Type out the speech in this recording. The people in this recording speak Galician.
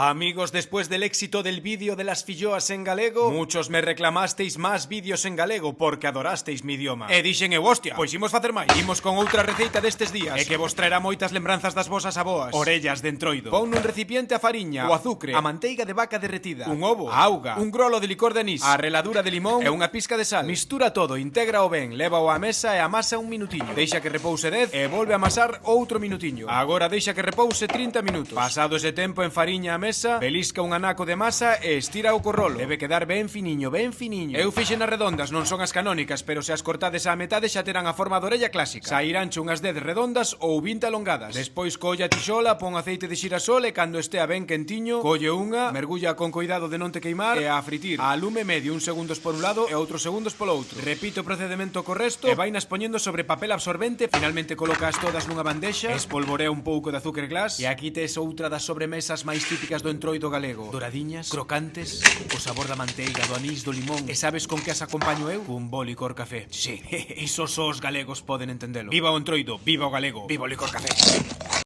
Amigos, después del éxito del vídeo de las filloas en galego, muchos me reclamasteis más vídeos en galego porque adorasteis mi idioma. E dixen eu, hostia, pois imos facer máis. Imos con outra receita destes días, e que vos traerá moitas lembranzas das vosas aboas. Orellas de entroido. Pon nun recipiente a fariña, o azucre, a manteiga de vaca derretida, un ovo, a auga, un grolo de licor de anís, a reladura de limón e unha pizca de sal. Mistura todo, integra o ben, lévao á mesa e amasa un minutiño. Deixa que repouse 10 e volve a amasar outro minutiño. Agora deixa que repouse 30 minutos. Pasado ese tempo, enfariña a mesa, belisca un anaco de masa e estira o corrolo. Debe quedar ben finiño, ben finiño. Eu fixen as redondas, non son as canónicas, pero se as cortades á metade xa terán a forma de orella clásica. Sairánche unhas 10 redondas ou 20 alongadas. Despois colle a tixola, pon aceite de xirasol e cando estea ben quentiño, colle unha, mergulla con cuidado de non te queimar e a fritir a lume medio, uns segundos por un lado e outros segundos polo outro. Repite o procedimento co resto e vainas poñendo sobre papel absorbente. Finalmente colocas todas nunha bandexa, espolvorea un pouco de azúcar glas e aquí tes outra das sobremesas máis típicas do entroido galego. Doradiñas, crocantes, o sabor da manteiga, do anís, do limón. E sabes con que as acompaño eu? Cun bo licor café. Sí, iso só os galegos poden entendelo. Viva o entroido, viva o galego, viva o licor café.